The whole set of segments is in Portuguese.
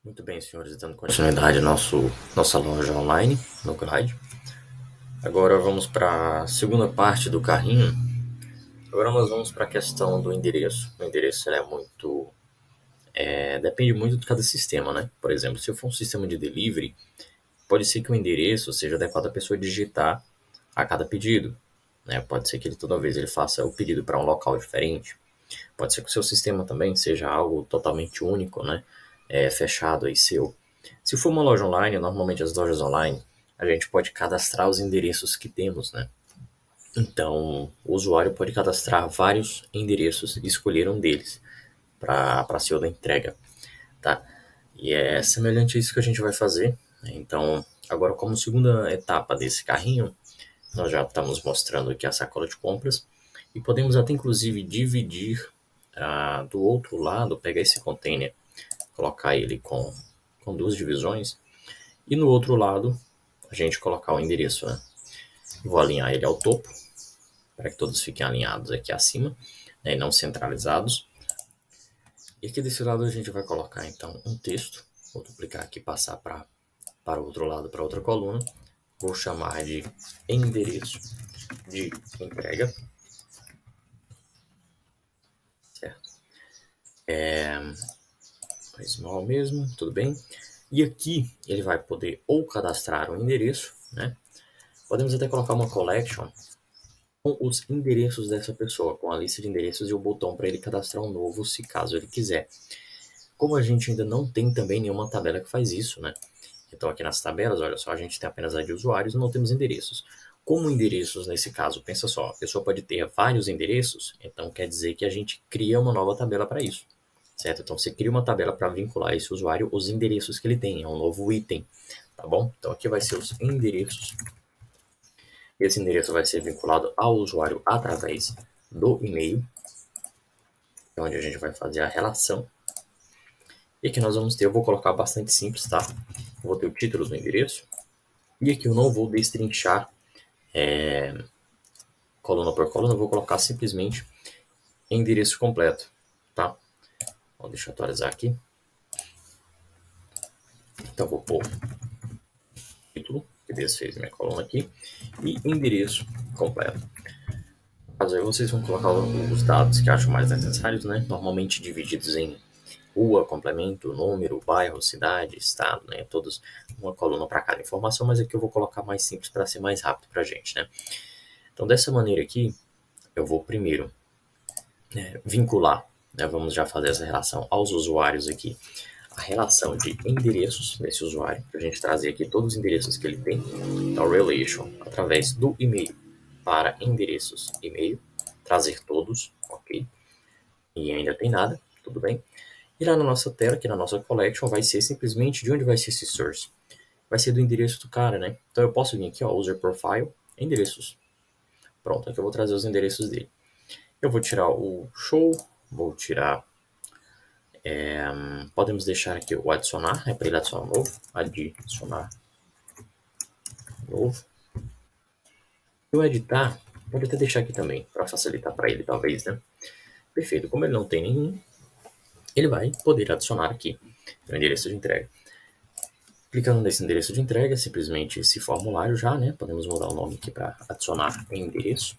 Muito bem, senhores, dando continuidade à nossa loja online no Glide. Agora vamos para a segunda parte do carrinho. Agora nós vamos para a questão do endereço. O endereço é muito. Depende muito de cada sistema, né? Por exemplo, se eu for um sistema de delivery, pode ser que o endereço seja adequado à pessoa digitar a cada pedido. Né? Pode ser que ele toda vez ele faça o pedido para um local diferente. Pode ser que o seu sistema também seja algo totalmente único, né? Fechado aí seu. Se for uma loja online, normalmente as lojas online, a gente pode cadastrar os endereços que temos, né? Então, o usuário pode cadastrar vários endereços e escolher um deles para ser o da entrega, tá? E é semelhante a isso que a gente vai fazer, né? Então, agora como segunda etapa desse carrinho, nós já estamos mostrando aqui a sacola de compras e podemos até inclusive dividir do outro lado, pegar esse container, colocar ele com duas divisões e no outro lado a gente colocar o endereço, né? Vou alinhar ele ao topo para que todos fiquem alinhados aqui acima, né, e não centralizados. E aqui desse lado a gente vai colocar então um texto, vou duplicar aqui, passar para o outro lado, para outra coluna, vou chamar de endereço de entrega, certo? Small mesmo, tudo bem. E aqui ele vai poder ou cadastrar o endereço, né? Podemos até colocar uma collection com os endereços dessa pessoa, com a lista de endereços e o botão para ele cadastrar um novo, se caso ele quiser. Como a gente ainda não tem também nenhuma tabela que faz isso, né? Então aqui nas tabelas, olha só, a gente tem apenas a de usuários e não temos endereços. Como endereços nesse caso, pensa só, a pessoa pode ter vários endereços, então quer dizer que a gente cria uma nova tabela para isso, certo? Então você cria uma tabela para vincular esse usuário os endereços que ele tem, é um novo item, tá bom? Então aqui vai ser os endereços. Esse endereço vai ser vinculado ao usuário através do e-mail, onde a gente vai fazer a relação. E aqui nós vamos ter, eu vou colocar bastante simples, tá? Eu vou ter o título do endereço. E aqui eu não vou destrinchar coluna por coluna, eu vou colocar simplesmente endereço completo, tá? Bom, deixa eu atualizar aqui. Então eu vou pôr título, que desfez minha coluna aqui, e endereço completo. Caso aí vocês vão colocar os dados que acham mais necessários, né? Normalmente divididos em rua, complemento, número, bairro, cidade, estado, né? Todos uma coluna para cada informação, mas aqui eu vou colocar mais simples para ser mais rápido para a gente, né? Então dessa maneira aqui, eu vou primeiro vincular, né? Vamos já fazer essa relação aos usuários aqui, a relação de endereços desse usuário, para a gente trazer aqui todos os endereços que ele tem, então relation, através do e-mail para endereços e-mail, trazer todos, ok? E ainda tem nada, tudo bem? E lá na nossa tela, aqui na nossa collection, vai ser simplesmente de onde vai ser esse source. Vai ser do endereço do cara, né? Então eu posso vir aqui, ó, user profile, endereços. Pronto, aqui eu vou trazer os endereços dele. Eu vou tirar o show, vou tirar. Podemos deixar aqui o adicionar, é para ele adicionar um novo. Adicionar novo. E o editar, pode até deixar aqui também, para facilitar para ele, talvez, né? Perfeito, como ele não tem nenhum, ele vai poder adicionar aqui o endereço de entrega. Clicando nesse endereço de entrega, simplesmente esse formulário já, né? Podemos mudar o nome aqui para adicionar endereço.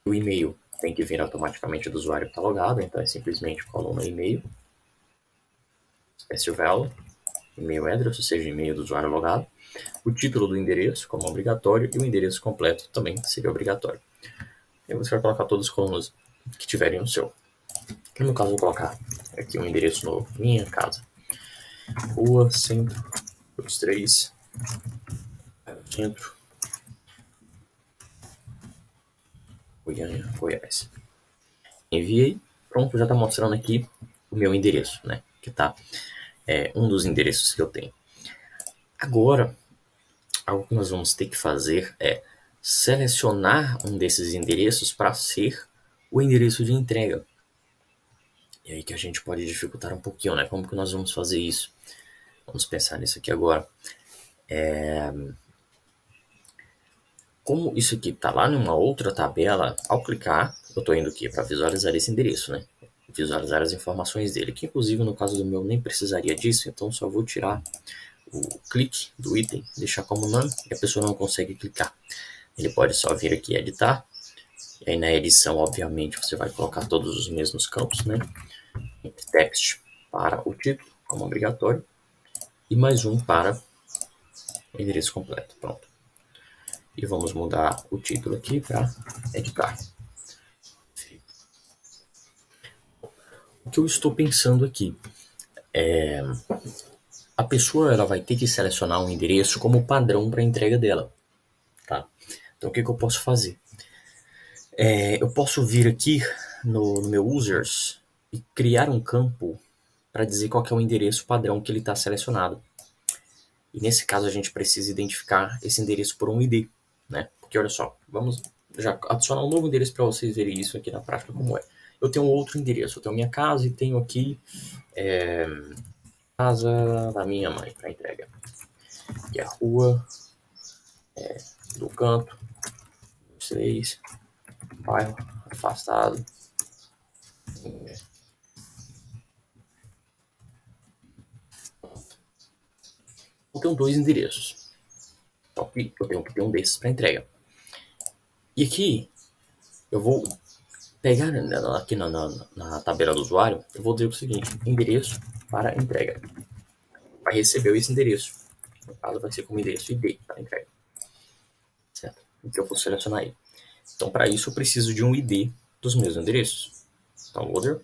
O e-mail tem que vir automaticamente do usuário que está logado, então é simplesmente coluna e-mail, special value, e-mail address, ou seja, e-mail do usuário logado. O título do endereço como obrigatório e o endereço completo também seria obrigatório. E você vai colocar todas as colunas que tiverem no seu. No meu caso, eu vou colocar aqui um endereço novo, minha casa. Rua, centro, 23, centro, Goiânia, Goiás. Enviei, pronto, já está mostrando aqui o meu endereço, né? Que tá um dos endereços que eu tenho. Agora, algo que nós vamos ter que fazer é selecionar um desses endereços para ser o endereço de entrega. E aí que a gente pode dificultar um pouquinho, né? Como que nós vamos fazer isso? Vamos pensar nisso aqui agora. Como isso aqui está lá numa outra tabela, ao clicar, eu estou indo aqui para visualizar esse endereço, né? visualizar as informações dele, que inclusive no caso do meu nem precisaria disso, então só vou tirar o clique do item, deixar como none, e a pessoa não consegue clicar. Ele pode só vir aqui editar, e aí na edição, obviamente, você vai colocar todos os mesmos campos, né? Text para o título, como obrigatório, e mais um para o endereço completo. Pronto. E vamos mudar o título aqui para editar. O que eu estou pensando aqui é a pessoa ela vai ter que selecionar um endereço como padrão para a entrega dela, tá? Então o que eu posso fazer? Eu posso vir aqui no meu users e criar um campo para dizer qual que é o endereço padrão que ele está selecionado. E nesse caso a gente precisa identificar esse endereço por um ID, né? Porque olha só, vamos já adicionar um novo endereço para vocês verem isso aqui na prática como é. Eu tenho outro endereço, eu tenho minha casa e tenho aqui casa da minha mãe para entrega. Que é a rua do canto, 6, bairro afastado. Eu tenho dois endereços. Então eu tenho que ter um desses para entrega. E aqui eu vou pegar aqui na tabela do usuário, eu vou dizer o seguinte: endereço para entrega. Vai receber esse endereço. No caso, vai ser como endereço ID para entrega. Certo? Então eu vou selecionar ele. Então, para isso, eu preciso de um ID dos meus endereços. Então, loader,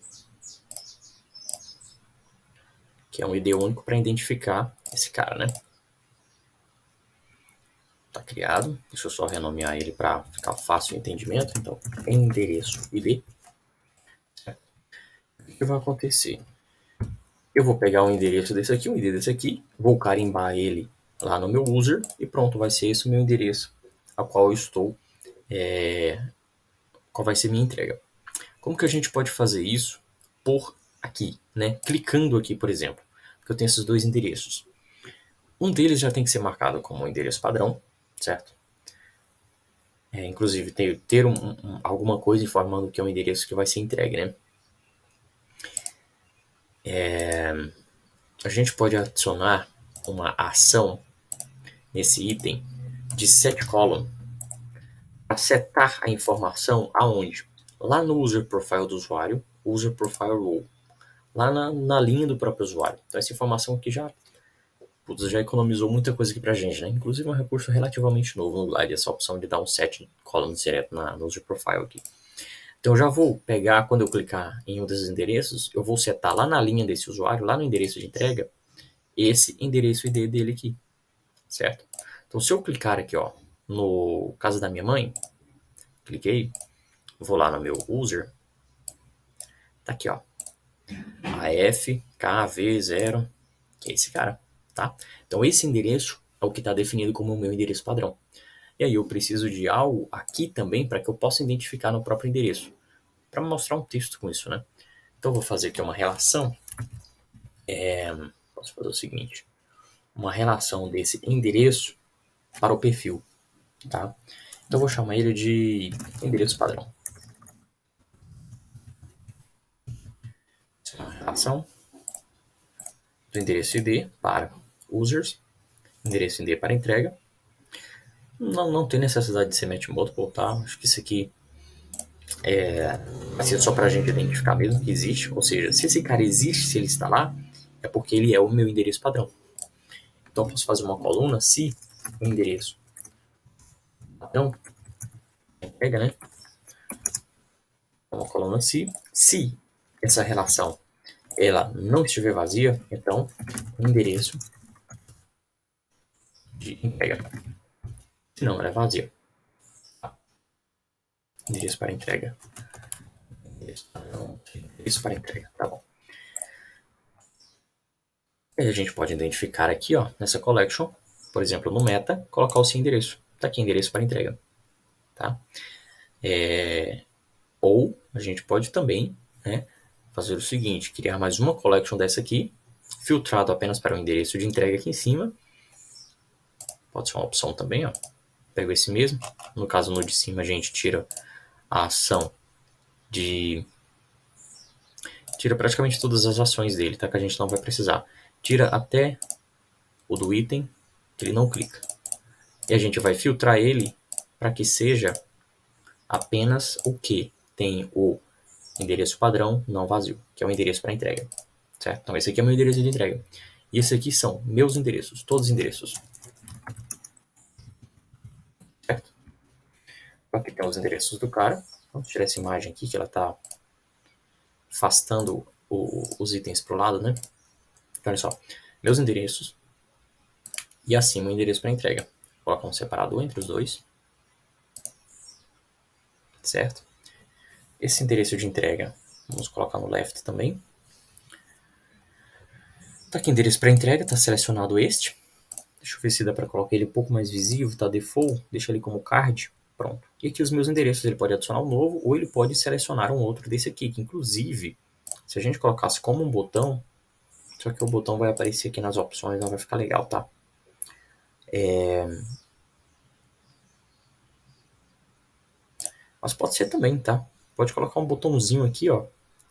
que é um ID único para identificar esse cara, né? Tá criado. Deixa eu só renomear ele para ficar fácil o entendimento. Então, endereço ID. Certo? O que vai acontecer? Eu vou pegar o endereço desse aqui, o ID desse aqui, vou carimbar ele lá no meu user e pronto, vai ser esse o meu endereço a qual eu estou, qual vai ser minha entrega. Como que a gente pode fazer isso por aqui, né? Clicando aqui, por exemplo, porque eu tenho esses dois endereços. Um deles já tem que ser marcado como um endereço padrão, certo? Inclusive ter alguma coisa informando que é um endereço que vai ser entregue, né? A gente pode adicionar uma ação nesse item de setColumn para setar a informação aonde? Lá no user profile do usuário, user profile role, lá na linha do próprio usuário. Então essa informação aqui já economizou muita coisa aqui pra gente, né? Inclusive é um recurso relativamente novo no Glide, essa opção de dar um set columns direto no user profile aqui. Então eu já vou pegar, quando eu clicar em um desses endereços, eu vou setar lá na linha desse usuário, lá no endereço de entrega, esse endereço ID dele aqui, certo? Então se eu clicar aqui, ó, no caso da minha mãe, cliquei, vou lá no meu user, tá aqui, ó, AFKV0, que é esse cara, tá? Então esse endereço é o que está definido como o meu endereço padrão. E aí eu preciso de algo aqui também para que eu possa identificar no próprio endereço, para mostrar um texto com isso, né? Então eu vou fazer aqui uma relação, posso fazer o seguinte, uma relação desse endereço para o perfil, tá? Então eu vou chamar ele de endereço padrão. Uma relação do endereço ID para users, endereço ID para entrega. Não tem necessidade de ser match multiple, tá? Acho que isso aqui vai ser só para a gente identificar mesmo que existe. Ou seja, se esse cara existe, se ele está lá, é porque ele é o meu endereço padrão. Então eu posso fazer uma coluna se o endereço padrão pega, né? Uma coluna se essa relação ela não estiver vazia, então endereço de entrega. Se não, ela é vazia. Endereço para entrega. Endereço para entrega, tá bom. E a gente pode identificar aqui, ó, nessa collection, por exemplo, no meta, colocar o seu endereço. Tá aqui, endereço para entrega, tá? Ou a gente pode também, né, fazer o seguinte, criar mais uma collection dessa aqui, filtrado apenas para o endereço de entrega aqui em cima. Pode ser uma opção também, ó. Pego esse mesmo. No caso, no de cima, a gente tira a ação de Tira praticamente todas as ações dele, tá? Que a gente não vai precisar. Tira até o do item que ele não clica. E a gente vai filtrar ele para que seja apenas o que tem o endereço padrão não vazio, que é o endereço para entrega. Certo? Então esse aqui é o meu endereço de entrega. E esse aqui são meus endereços, todos os endereços. Certo? Aqui tem os endereços do cara. Vamos tirar essa imagem aqui que ela está afastando os itens para o lado, né? Então, olha só, meus endereços e acima o endereço para entrega. Vou colocar um separador entre os dois. Certo? Esse endereço de entrega, vamos colocar no left também. Tá aqui endereço para entrega, tá selecionado este. Deixa eu ver se dá para colocar ele um pouco mais visível, tá default, deixa ele como card, pronto. E aqui os meus endereços, ele pode adicionar um novo ou ele pode selecionar um outro desse aqui, que inclusive, se a gente colocasse como um botão, só que o botão vai aparecer aqui nas opções, não vai ficar legal, tá? Mas pode ser também, tá? Pode colocar um botãozinho aqui, ó,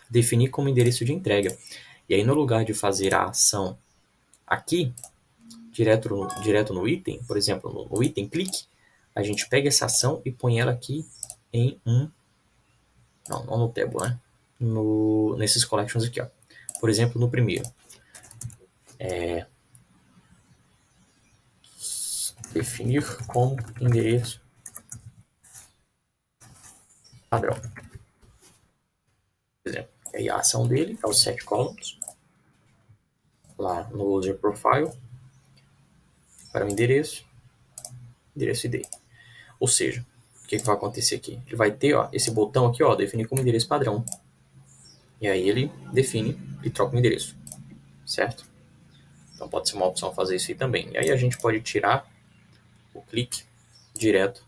definir como endereço de entrega. E aí no lugar de fazer a ação aqui, direto no item, por exemplo, no item clique, a gente pega essa ação e põe ela aqui em um... Não no table, né? Nesses collections aqui, ó. Por exemplo, no primeiro. Definir como endereço padrão. Por exemplo, aí a ação dele é o set columns. Lá no user profile. Para o endereço ID. Ou seja, o que vai acontecer aqui? Ele vai ter, ó, esse botão aqui, ó, definir como endereço padrão. E aí ele define e troca o endereço, certo? Então pode ser uma opção fazer isso aí também. E aí a gente pode tirar o clique direto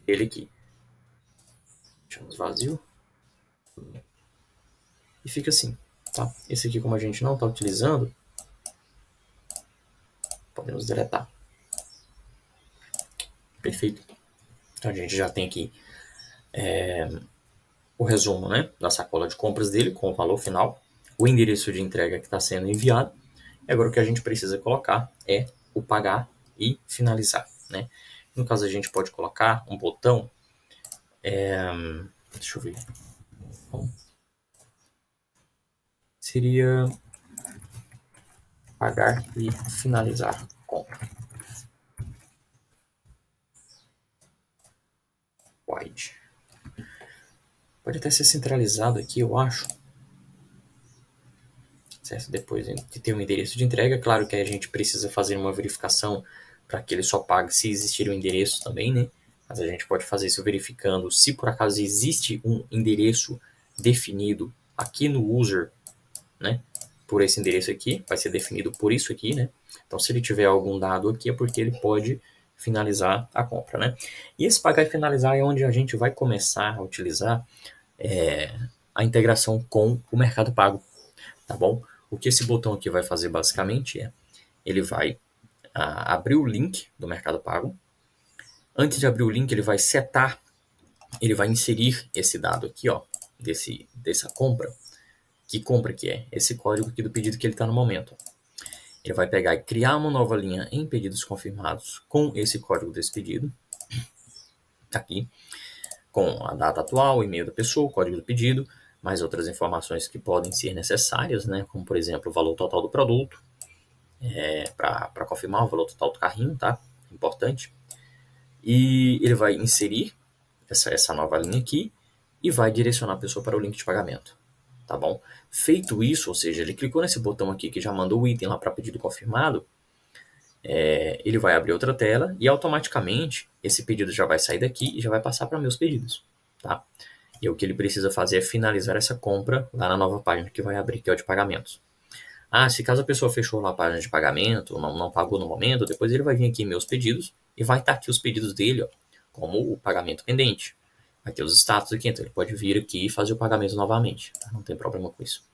dele aqui. Deixamos vazio. E fica assim, tá? Esse aqui, como a gente não está utilizando, podemos deletar. Perfeito. Então a gente já tem aqui o resumo, né, da sacola de compras dele com o valor final, o endereço de entrega que está sendo enviado. E agora o que a gente precisa colocar é o pagar e finalizar, né? No caso a gente pode colocar um botão, deixa eu ver, bom, seria pagar e finalizar compra. Wide. Pode até ser centralizado aqui, eu acho. Certo? Depois de ter um endereço de entrega, claro que a gente precisa fazer uma verificação para que ele só pague se existir um endereço também, né? Mas a gente pode fazer isso verificando se por acaso existe um endereço definido aqui no user, né? Por esse endereço aqui, vai ser definido por isso aqui, né? Então, se ele tiver algum dado aqui, é porque ele pode finalizar a compra, né? E esse pagar e finalizar é onde a gente vai começar a utilizar a integração com o Mercado Pago, tá bom? O que esse botão aqui vai fazer basicamente é, ele vai abrir o link do Mercado Pago. Antes de abrir o link, ele vai setar, ele vai inserir esse dado aqui, ó, dessa compra. Que compra que é? Esse código aqui do pedido que ele está no momento. Ele vai pegar e criar uma nova linha em pedidos confirmados com esse código desse pedido. Tá aqui. Com a data atual, o e-mail da pessoa, o código do pedido, mais outras informações que podem ser necessárias, né? Como, por exemplo, o valor total do produto, para confirmar o valor total do carrinho, tá? Importante. E ele vai inserir essa nova linha aqui e vai direcionar a pessoa para o link de pagamento, tá bom? Feito isso, ou seja, ele clicou nesse botão aqui que já mandou o item lá para pedido confirmado, ele vai abrir outra tela e automaticamente esse pedido já vai sair daqui e já vai passar para meus pedidos, tá? E o que ele precisa fazer é finalizar essa compra lá na nova página que vai abrir, que é o de pagamentos. Ah, se caso a pessoa fechou lá a página de pagamento, não pagou no momento, depois ele vai vir aqui em meus pedidos e vai estar aqui os pedidos dele, ó, como o pagamento pendente. Vai ter os status aqui, então ele pode vir aqui e fazer o pagamento novamente, tá? Não tem problema com isso.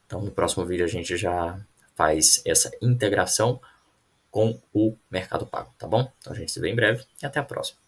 Então no próximo vídeo a gente já faz essa integração com o Mercado Pago, tá bom? Então a gente se vê em breve e até a próxima.